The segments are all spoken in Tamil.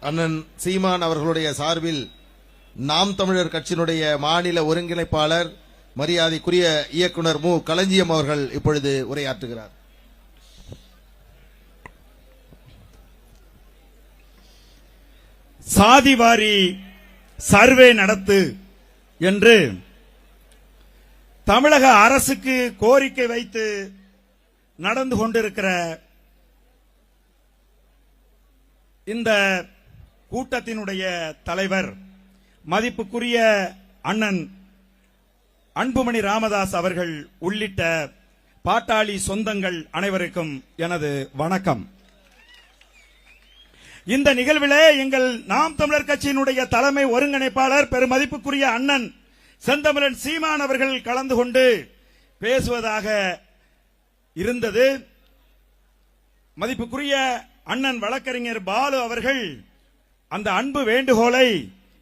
அண்ணன் சீமான் அவர்களுடைய சார்பில் நாம் தமிழர் கட்சியினுடைய மாநில ஒருங்கிணைப்பாளர் மரியாதைக்குரிய இயக்குனர் மு களஞ்சியம் அவர்கள் இப்பொழுது உரையாற்றுகிறார். சாதிவாரி சர்வே நடத்து என்று தமிழக அரசுக்கு கோரிக்கை வைத்து நடந்து கொண்டிருக்கிற இந்த கூட்டத்தினுடைய தலைவர் மதிப்புக்குரிய அண்ணன் அன்புமணி ராமதாஸ் அவர்கள் உள்ளிட்ட பாட்டாளி சொந்தங்கள் அனைவருக்கும் எனது வணக்கம். இந்த நிகழ்விலே எங்கள் நாம் தமிழர் கட்சியினுடைய தலைமை ஒருங்கிணைப்பாளர் பெருமதிப்புக்குரிய அண்ணன் செந்தமிழன் சீமான் அவர்கள் கலந்து கொண்டு பேசுவதாக இருந்தது. மதிப்புக்குரிய அண்ணன் வழக்கறிஞர் பாலு அவர்கள் அந்த அன்பு வேண்டுகோளை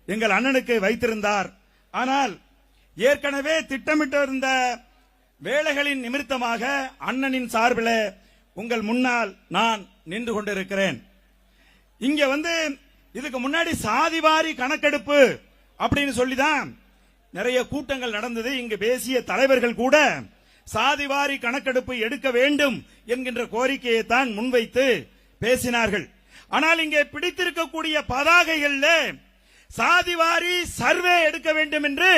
எங்கள் அண்ணனுக்கு வைத்திருந்தார். ஆனால் ஏற்கனவே திட்டமிட்டிருந்த வேலைகளின் நிமித்தமாக அண்ணனின் சார்பில் உங்கள் முன்னால் நான் நின்று கொண்டிருக்கிறேன். இங்க இதுக்கு முன்னாடி சாதிவாரி கணக்கெடுப்பு அப்படின்னு சொல்லிதான் நிறைய கூட்டங்கள் நடந்தது. இங்கு பேசிய தலைவர்கள் கூட சாதிவாரி கணக்கெடுப்பு எடுக்க வேண்டும் என்கின்ற கோரிக்கையை தான் முன்வைத்து பேசினார்கள். ஆனால் இங்கே பிடித்திருக்கக்கூடிய பதாகைகள்ல சாதிவாரி சர்வே எடுக்க வேண்டும் என்று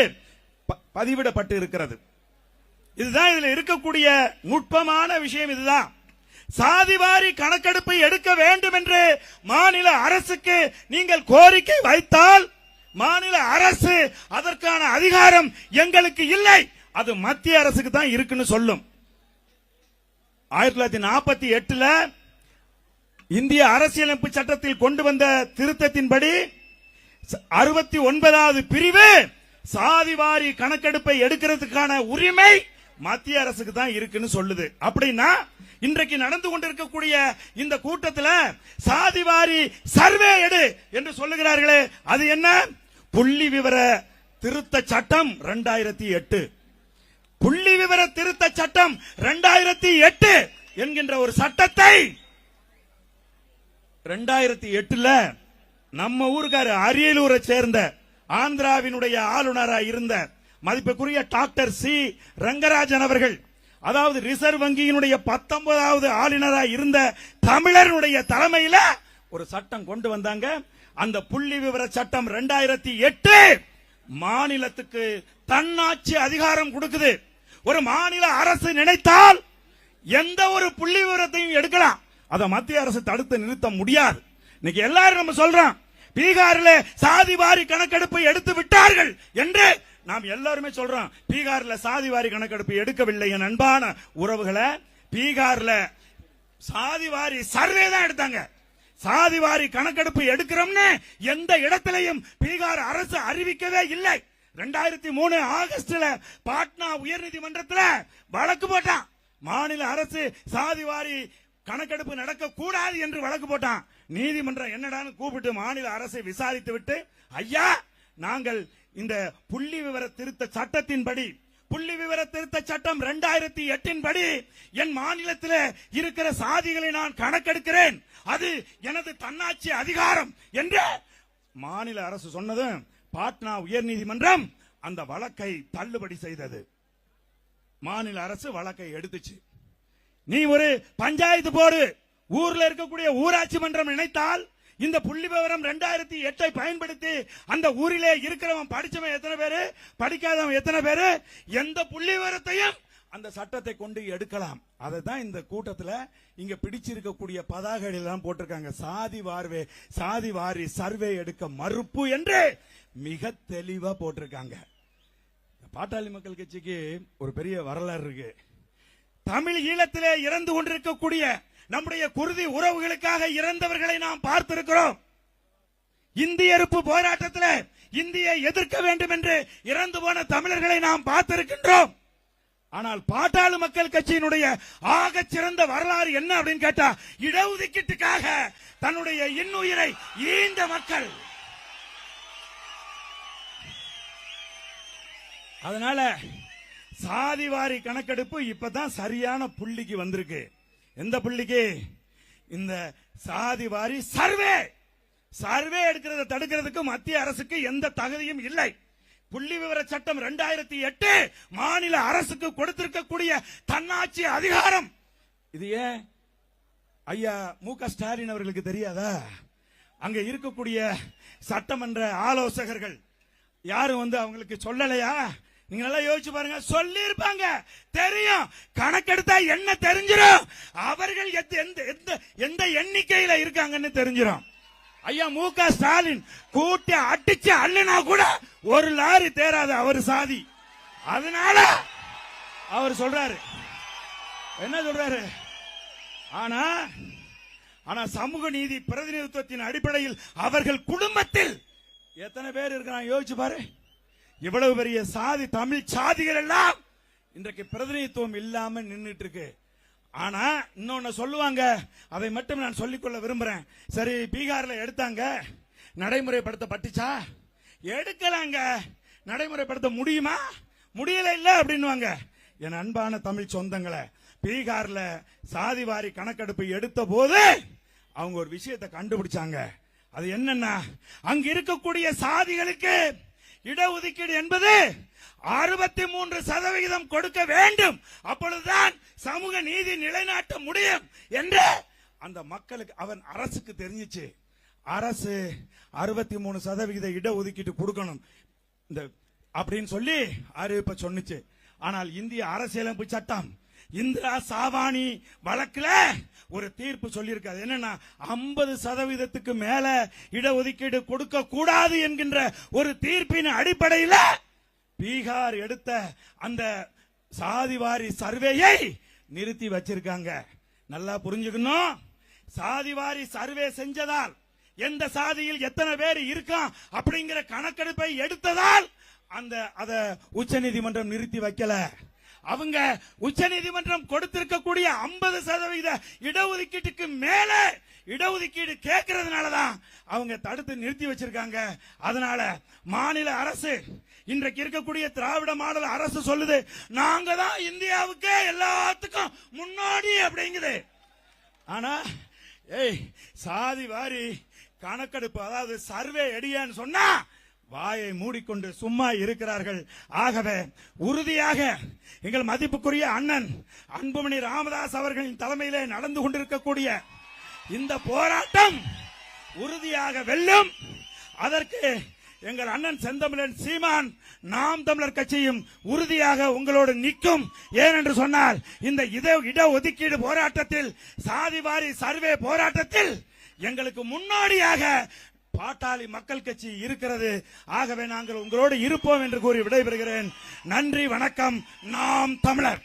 பதிவிடப்பட்டு இருக்கிறது. இதுதான் இதுல இருக்கக்கூடிய நுட்பமான விஷயம். இதுதான் சாதிவாரி கணக்கெடுப்பு எடுக்க வேண்டும் என்று மாநில அரசுக்கு நீங்கள் கோரிக்கை வைத்தால் மாநில அரசு அதற்கான அதிகாரம் எங்களுக்கு இல்லை, அது மத்திய அரசுக்கு தான் இருக்குன்னு சொல்லும். 1948 இந்திய அரசியலமைப்பு சட்டத்தில் கொண்டு வந்த திருத்தத்தின்படி 69வது பிரிவு சாதிவாரி கணக்கெடுப்பை எடுக்கிறதுக்கான உரிமை மத்திய அரசுக்கு தான் இருக்குன்னு சொல்லுது. அப்படின்னா இன்றைக்கு நடந்து கொண்டிருக்கக்கூடிய இந்த கூட்டத்தில் சாதிவாரி சர்வே எடு என்று சொல்லுகிறார்களே, அது என்ன? புள்ளி விவர திருத்த சட்டம் 2008, புள்ளி விவர திருத்த சட்டம் 2008 என்கின்ற ஒரு சட்டத்தை 2008 நம்ம ஊருக்காரு அரியலூரை சேர்ந்த ஆந்திராவினுடைய ஆளுநராக இருந்த மதிப்புக்குரிய டாக்டர் சி ரங்கராஜன் அவர்கள், அதாவது ரிசர்வ் வங்கியினுடைய 19வது ஆளுநராக இருந்த தமிழருடைய தலைமையில ஒரு சட்டம் கொண்டு வந்தாங்க. அந்த புள்ளி விவர சட்டம் 2008 மாநிலத்துக்கு தன்னாட்சி அதிகாரம் கொடுக்குது. ஒரு மாநில அரசு நினைத்தால் எந்த ஒரு புள்ளி விவரத்தையும் எடுக்கலாம், அதை மத்திய அரசு தடுத்து நிறுத்த முடியாது. இன்னைக்கு எல்லாரும் நம்ம சொல்றோம் பீகாரில் சாதிவாரி கணக்கெடுப்பு எடுத்து விட்டார்கள் என்று நாம் எல்லாருமே சொல்றோம். பீகார்ல சாதிவாரி கணக்கெடுப்பு எடுக்கவில்லை. என் அன்பான உறவுகளை, பீகார்ல சாதிவாரி சர்வே தான் எடுத்தாங்க. சாதிவாரி கணக்கெடுப்பு எடுக்கிறோம்னு எந்த இடத்திலையும் பீகார் அரசு அறிவிக்கவே இல்லை. 2003 ஆகஸ்ட்ல பாட்னா உயர்நீதிமன்றத்தில் வழக்கு போட்டான். மாநில அரசு சாதிவாரி கணக்கெடுப்பு நடக்க கூடாது என்று வழக்கு போட்டான். நீதிமன்றம் என்னடான்னு கூப்பிட்டு மாநில அரசை விசாரித்து விட்டு, ஐயா நாங்கள் இந்த புள்ளி விவர திருத்த சட்டத்தின்படி, புள்ளி விவர திருத்த சட்டம் 2008 படி என் மாநிலத்தில் இருக்கிற சாதிகளை நான் கணக்கெடுக்கிறேன், அது எனது தன்னாட்சி அதிகாரம் என்று மாநில அரசு சொன்னதும் பாட்னா உயர்நீதிமன்றம் அந்த வழக்கை தள்ளுபடி செய்தது. மாநில அரசு வழக்கை எடுத்துச்சு. நீ ஒரு பஞ்சாயத்து போர்டு, ஊர்ல இருக்கக்கூடிய ஊராட்சி மன்றம் நினைத்தால் இந்த புள்ளி விவரம் 2008 பயன்படுத்தி அந்த ஊரிலே இருக்கிறவன் படிச்சவன் எத்தனை பேரு, படிக்காதவன் எத்தனை பேரு, எந்த புள்ளி விவரத்தையும் அந்த சட்டத்தை கொண்டு எடுக்கலாம். அதை தான் இந்த கூட்டத்தில் இங்க பிடிச்சிருக்கக்கூடிய பதாகைகள் எல்லாம் போட்டிருக்காங்க. சாதிவாரி சர்வே எடுக்க மறுப்பு என்று மிக தெளிவா போட்டிருக்காங்க. பாட்டாளி மக்கள் கட்சிக்கு ஒரு பெரிய வரலாறு இருக்கு. தமிழ் ஈழத்திலே இறந்து கொண்டிருக்கக்கூடிய நம்முடைய குருதி உறவுகளுக்காக இறந்தவர்களை நாம் பார்த்திருக்கிறோம். இந்திய எதிர்ப்பு போராட்டத்தில் இந்தியை எதிர்க்க வேண்டும் என்று இறந்து போன தமிழர்களை நாம் பார்த்திருக்கின்றோம். ஆனால் பாட்டாளி மக்கள் கட்சியினுடைய ஆக சிறந்த வரலாறு என்ன அப்படின்னு கேட்டா, இடஒதுக்கீட்டுக்காக தன்னுடைய இன்னுயிரை ஈந்த மக்கள். அதனால சாதிவாரி கணக்கெடுப்பு இப்பதான் சரியான புள்ளிக்கு வந்திருக்கு. எந்த புள்ளிக்கு? இந்த சாதிவாரி சர்வே சர்வே எடுக்கிறத தடுக்கிறதுக்கு மத்திய அரசுக்கு எந்த தகுதியும் இல்லை. புள்ளி விவர சட்டம் 2008 மாநில அரசுக்கு கொடுத்திருக்கக்கூடிய தன்னாட்சி அதிகாரம். இது ஏன் ஐயா மு.க. ஸ்டாலின் அவர்களுக்கு தெரியாதா? அங்க இருக்கக்கூடிய சட்டமன்ற ஆலோசகர்கள் யாரும் அவங்களுக்கு சொல்லலையா? நீங்க நல்லா யோசிச்சு பாருங்க. சொல்லி இருப்பாங்க, தெரியும். கணக்கெடுத்தா என்ன தெரிஞ்சிடும், அவர்கள் எந்த எண்ணிக்கையில இருக்காங்கன்னு தெரிஞ்சிடும். ஐயா மு.க. ஸ்டாலின் கூட்டி அடிச்சு அள்ளினா கூட ஒரு லாரி தேராது அவர் சாதி. அதனால அவர் சொல்றாரு, என்ன சொல்றாரு? ஆனா சமூக நீதி பிரதிநிதித்துவத்தின் அடிப்படையில் அவர்கள் குடும்பத்தில் எத்தனை பேர் இருக்கிறாங்க யோசிச்சு பாரு. இவ்வளவு பெரிய சாதி, தமிழ் சாதிகள் எல்லாம் இன்றைக்கு பிரதிநிதித்துவம் இல்லாம நின்றுட்டு இருக்கு. ஆனா இன்னொன்னு சொல்லுவாங்க, அதை மட்டும் நான் சொல்லிக்கொள்ள விரும்புறேன். சரி, பீகார்ல எடுத்தாங்க, நடைமுறைப்படுத்தப்பட்டுச்சா? எடுக்கலாங்க. நடைமுறைப்படுத்த முடியுமா? முடியல இல்ல அப்படின்னுவாங்க. என் அன்பான தமிழ் சொந்தங்களை, பீகார்ல சாதிவாரி கணக்கெடுப்பு எடுத்த போது அவங்க ஒரு விஷயத்தை கண்டுபிடிச்சாங்க. அது என்னன்னா, அங்க இருக்கக்கூடிய சாதிகளுக்கு இடஒதுக்கீடு என்பது 63% கொடுக்க வேண்டும், அப்பொழுதுதான் சமூக நீதி நிலைநாட்ட முடியும் என்று அந்த மக்களுக்கு, அவன் அரசுக்கு தெரிஞ்சிச்சு. அரசு 63% இடஒதுக்கீடு கொடுக்கணும் அப்படின்னு சொல்லி அறிவிப்ப சொன்னிச்சு. ஆனால் இந்திய அரசியலமைப்பு சட்டம் இந்திரா சாவானி வழக்குல ஒரு தீர்ப்பு சொல்லியிருக்காது. என்னன்னா 50% மேல இடஒதுக்கீடு கொடுக்க கூடாது என்கின்ற ஒரு தீர்ப்பின் அடிப்படையில் பீகார் எடுத்த அந்த சாதிவாரி சர்வேயை நிறுத்தி வச்சிருக்காங்க. நல்லா புரிஞ்சுக்கணும். சாதிவாரி சர்வே செஞ்சதால், எந்த சாதியில் எத்தனை பேர் இருக்கான் அப்படிங்கிற கணக்கெடுப்பை எடுத்ததால் அத உச்சநீதிமன்றம் நிறுத்தி வைக்கல. அவங்க உச்சநீதிமன்றம் கொடுத்திருக்கக்கூடிய 50% இடஒதுக்கீட்டுக்கு மேல இடஒதுக்கீடு கேட்கறதுனாலதான் அவங்க தடுத்து நிறுத்தி வச்சிருக்காங்க. அதனால மாநில அரசு, இன்றைக்கு இருக்கக்கூடிய திராவிட மாடல் அரசு சொல்லுது, நாங்க தான் இந்தியாவுக்கு எல்லாத்துக்கும் முன்னாடி அப்படிங்குது. ஆனா சாதி வாரி கணக்கெடுப்பு, அதாவது சர்வே எடியான்னு சொன்னா வாயை மூடிக்கொண்டு சும்மா இருக்கிறார்கள். ஆகவே உறுதியாக எங்கள் மதிப்புக்குரிய அண்ணன் அன்புமணி ராமதாஸ் அவர்களின் தலைமையிலே நடந்து கொண்டிருக்கக்கூடிய இந்த போராட்டம் உறுதியாக வெல்லும். அதற்கு எங்கள் அண்ணன் செந்தமிழன் சீமான், நாம் தமிழர் கட்சியும் உறுதியாக உங்களோடு நிற்கும். ஏனென்று சொன்னால், இந்த இடஒதுக்கீடு போராட்டத்தில், சாதிவாரி சர்வே போராட்டத்தில் எங்களுக்கு முன்னோடியாக பாட்டாளி மக்கள் கட்சி இருக்கிறது. ஆகவே நாங்கள் உங்களோடு இருப்போம் என்று கூறி விடைபெறுகிறேன். நன்றி, வணக்கம். நாம் தமிழர்.